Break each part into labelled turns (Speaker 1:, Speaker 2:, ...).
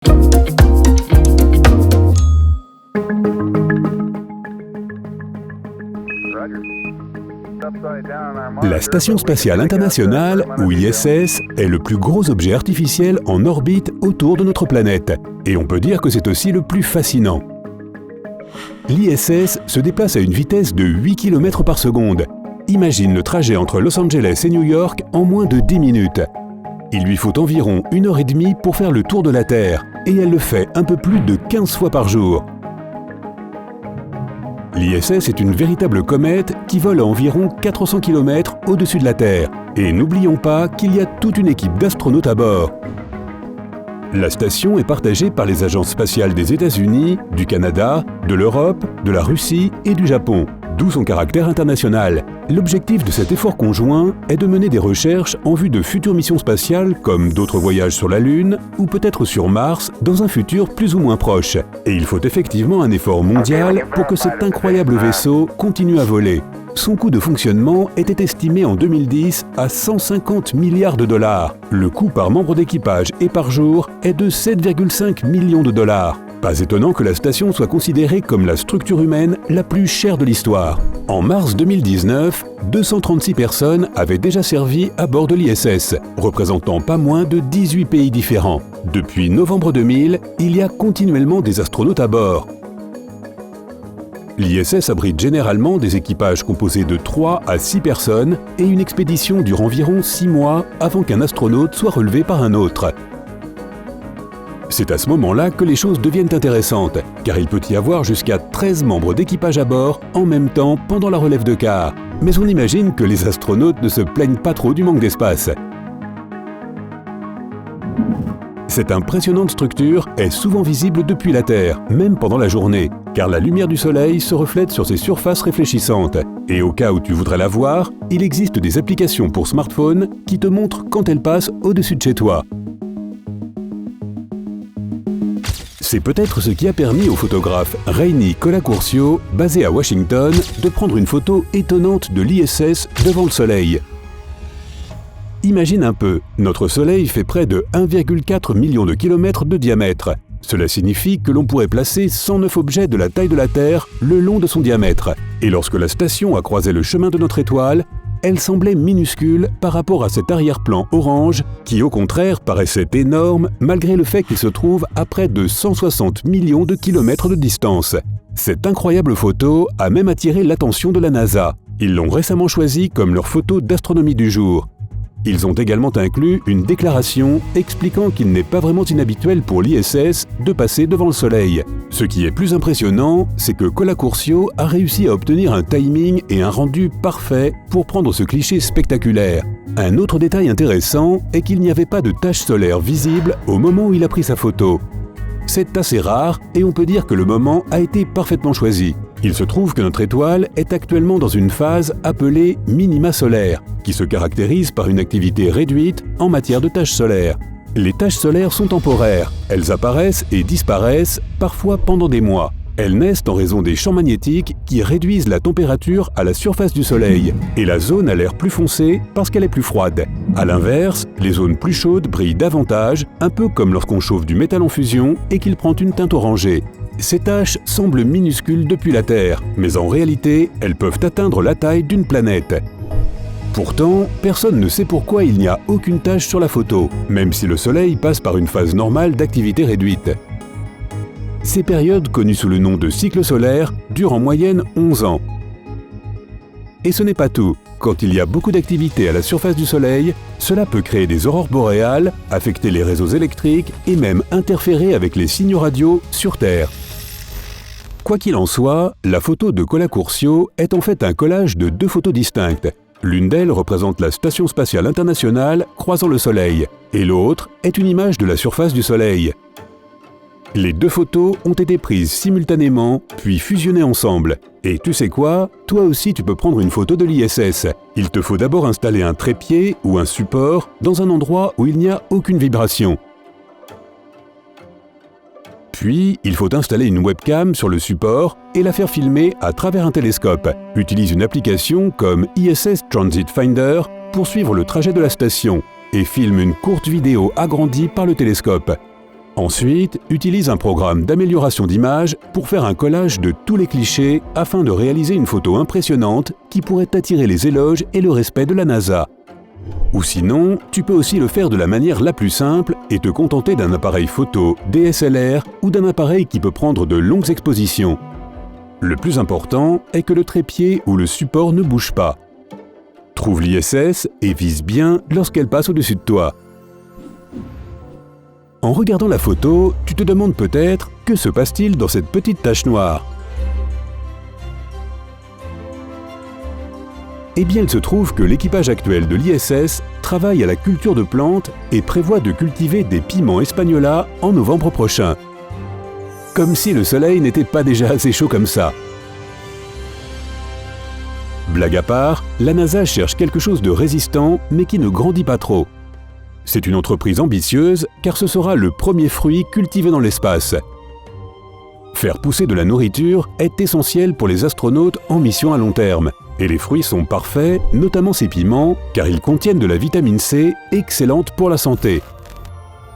Speaker 1: La Station spatiale internationale, ou ISS, est le plus gros objet artificiel en orbite autour de notre planète. Et on peut dire que c'est aussi le plus fascinant. L'ISS se déplace à une vitesse de 8 km par seconde. Imagine le trajet entre Los Angeles et New York en moins de 10 minutes. Il lui faut environ 1h30 pour faire le tour de la Terre, et elle le fait un peu plus de 15 fois par jour. L'ISS est une véritable comète qui vole à environ 400 km au-dessus de la Terre. Et n'oublions pas qu'il y a toute une équipe d'astronautes à bord. La station est partagée par les agences spatiales des États-Unis, du Canada, de l'Europe, de la Russie et du Japon, d'où son caractère international. L'objectif de cet effort conjoint est de mener des recherches en vue de futures missions spatiales comme d'autres voyages sur la Lune ou peut-être sur Mars dans un futur plus ou moins proche. Et il faut effectivement un effort mondial pour que cet incroyable vaisseau continue à voler. Son coût de fonctionnement était estimé en 2010 à 150 milliards de dollars. Le coût par membre d'équipage et par jour est de 7,5 millions de dollars. Pas étonnant que la station soit considérée comme la structure humaine la plus chère de l'histoire. En mars 2019, 236 personnes avaient déjà servi à bord de l'ISS, représentant pas moins de 18 pays différents. Depuis novembre 2000, il y a continuellement des astronautes à bord. L'ISS abrite généralement des équipages composés de 3 à 6 personnes et une expédition dure environ 6 mois avant qu'un astronaute soit relevé par un autre. C'est à ce moment-là que les choses deviennent intéressantes, car il peut y avoir jusqu'à 13 membres d'équipage à bord en même temps pendant la relève de quart. Mais on imagine que les astronautes ne se plaignent pas trop du manque d'espace. Cette impressionnante structure est souvent visible depuis la Terre, même pendant la journée, car la lumière du Soleil se reflète sur ses surfaces réfléchissantes. Et au cas où tu voudrais la voir, il existe des applications pour smartphone qui te montrent quand elle passe au-dessus de chez toi. C'est peut-être ce qui a permis au photographe Rainey Colacurcio, basé à Washington, de prendre une photo étonnante de l'ISS devant le Soleil. Imagine un peu, notre Soleil fait près de 1,4 million de kilomètres de diamètre. Cela signifie que l'on pourrait placer 109 objets de la taille de la Terre le long de son diamètre. Et lorsque la station a croisé le chemin de notre étoile, elle semblait minuscule par rapport à cet arrière-plan orange qui, au contraire, paraissait énorme malgré le fait qu'il se trouve à près de 160 millions de kilomètres de distance. Cette incroyable photo a même attiré l'attention de la NASA. Ils l'ont récemment choisie comme leur photo d'astronomie du jour. Ils ont également inclus une déclaration expliquant qu'il n'est pas vraiment inhabituel pour l'ISS de passer devant le Soleil. Ce qui est plus impressionnant, c'est que Colacurcio a réussi à obtenir un timing et un rendu parfait pour prendre ce cliché spectaculaire. Un autre détail intéressant est qu'il n'y avait pas de tache solaire visible au moment où il a pris sa photo. C'est assez rare et on peut dire que le moment a été parfaitement choisi. Il se trouve que notre étoile est actuellement dans une phase appelée minima solaire, qui se caractérise par une activité réduite en matière de taches solaires. Les taches solaires sont temporaires, elles apparaissent et disparaissent, parfois pendant des mois. Elles naissent en raison des champs magnétiques qui réduisent la température à la surface du Soleil, et la zone a l'air plus foncée parce qu'elle est plus froide. A l'inverse, les zones plus chaudes brillent davantage, un peu comme lorsqu'on chauffe du métal en fusion et qu'il prend une teinte orangée. Ces taches semblent minuscules depuis la Terre, mais en réalité, elles peuvent atteindre la taille d'une planète. Pourtant, personne ne sait pourquoi il n'y a aucune tache sur la photo, même si le Soleil passe par une phase normale d'activité réduite. Ces périodes, connues sous le nom de cycle solaire, durent en moyenne 11 ans. Et ce n'est pas tout. Quand il y a beaucoup d'activité à la surface du Soleil, cela peut créer des aurores boréales, affecter les réseaux électriques et même interférer avec les signaux radio sur Terre. Quoi qu'il en soit, la photo de Colacurcio est en fait un collage de 2 photos distinctes. L'une d'elles représente la Station spatiale internationale croisant le Soleil, et l'autre est une image de la surface du Soleil. Les 2 photos ont été prises simultanément, puis fusionnées ensemble. Et tu sais quoi? Toi aussi tu peux prendre une photo de l'ISS. Il te faut d'abord installer un trépied ou un support dans un endroit où il n'y a aucune vibration. Puis, il faut installer une webcam sur le support et la faire filmer à travers un télescope. Utilise une application comme ISS Transit Finder pour suivre le trajet de la station et filme une courte vidéo agrandie par le télescope. Ensuite, utilise un programme d'amélioration d'image pour faire un collage de tous les clichés afin de réaliser une photo impressionnante qui pourrait attirer les éloges et le respect de la NASA. Ou sinon, tu peux aussi le faire de la manière la plus simple et te contenter d'un appareil photo DSLR ou d'un appareil qui peut prendre de longues expositions. Le plus important est que le trépied ou le support ne bouge pas. Trouve l'ISS et vise bien lorsqu'elle passe au-dessus de toi. En regardant la photo, tu te demandes peut-être que se passe-t-il dans cette petite tache noire? Eh bien, il se trouve que l'équipage actuel de l'ISS travaille à la culture de plantes et prévoit de cultiver des piments espagnola en novembre prochain. Comme si le soleil n'était pas déjà assez chaud comme ça. Blague à part, la NASA cherche quelque chose de résistant mais qui ne grandit pas trop. C'est une entreprise ambitieuse car ce sera le premier fruit cultivé dans l'espace. Faire pousser de la nourriture est essentiel pour les astronautes en mission à long terme. Et les fruits sont parfaits, notamment ces piments, car ils contiennent de la vitamine C, excellente pour la santé.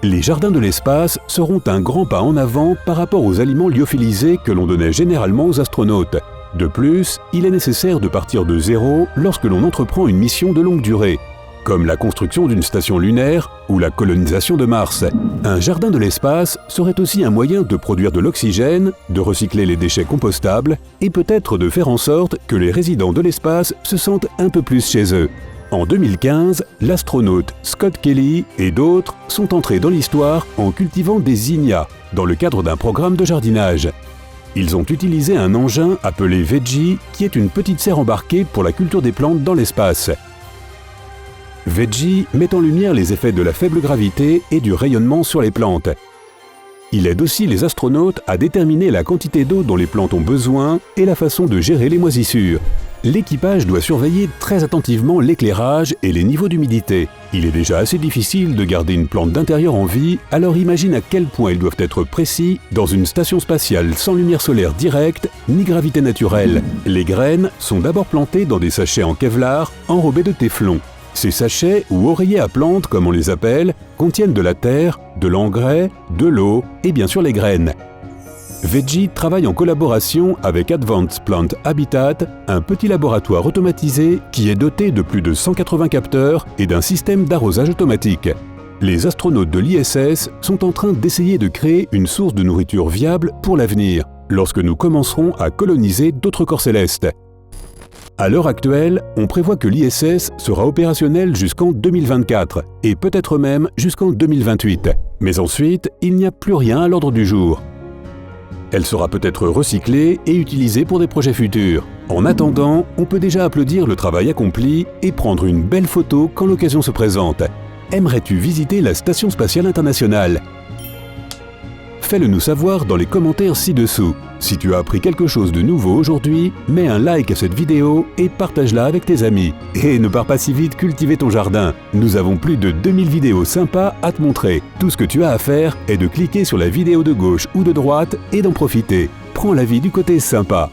Speaker 1: Les jardins de l'espace seront un grand pas en avant par rapport aux aliments lyophilisés que l'on donnait généralement aux astronautes. De plus, il est nécessaire de partir de zéro lorsque l'on entreprend une mission de longue durée, comme la construction d'une station lunaire ou la colonisation de Mars. Un jardin de l'espace serait aussi un moyen de produire de l'oxygène, de recycler les déchets compostables et peut-être de faire en sorte que les résidents de l'espace se sentent un peu plus chez eux. En 2015, l'astronaute Scott Kelly et d'autres sont entrés dans l'histoire en cultivant des zinnias dans le cadre d'un programme de jardinage. Ils ont utilisé un engin appelé Veggie qui est une petite serre embarquée pour la culture des plantes dans l'espace. Veggie met en lumière les effets de la faible gravité et du rayonnement sur les plantes. Il aide aussi les astronautes à déterminer la quantité d'eau dont les plantes ont besoin et la façon de gérer les moisissures. L'équipage doit surveiller très attentivement l'éclairage et les niveaux d'humidité. Il est déjà assez difficile de garder une plante d'intérieur en vie, alors imagine à quel point ils doivent être précis dans une station spatiale sans lumière solaire directe ni gravité naturelle. Les graines sont d'abord plantées dans des sachets en Kevlar enrobés de téflon. Ces sachets, ou oreillers à plantes comme on les appelle, contiennent de la terre, de l'engrais, de l'eau et bien sûr les graines. Veggie travaille en collaboration avec Advanced Plant Habitat, un petit laboratoire automatisé qui est doté de plus de 180 capteurs et d'un système d'arrosage automatique. Les astronautes de l'ISS sont en train d'essayer de créer une source de nourriture viable pour l'avenir, lorsque nous commencerons à coloniser d'autres corps célestes. À l'heure actuelle, on prévoit que l'ISS sera opérationnel jusqu'en 2024 et peut-être même jusqu'en 2028. Mais ensuite, il n'y a plus rien à l'ordre du jour. Elle sera peut-être recyclée et utilisée pour des projets futurs. En attendant, on peut déjà applaudir le travail accompli et prendre une belle photo quand l'occasion se présente. Aimerais-tu visiter la Station Spatiale Internationale ? Fais-le nous savoir dans les commentaires ci-dessous. Si tu as appris quelque chose de nouveau aujourd'hui, mets un like à cette vidéo et partage-la avec tes amis. Et ne pars pas si vite cultiver ton jardin. Nous avons plus de 2000 vidéos sympas à te montrer. Tout ce que tu as à faire est de cliquer sur la vidéo de gauche ou de droite et d'en profiter. Prends la vie du côté sympa.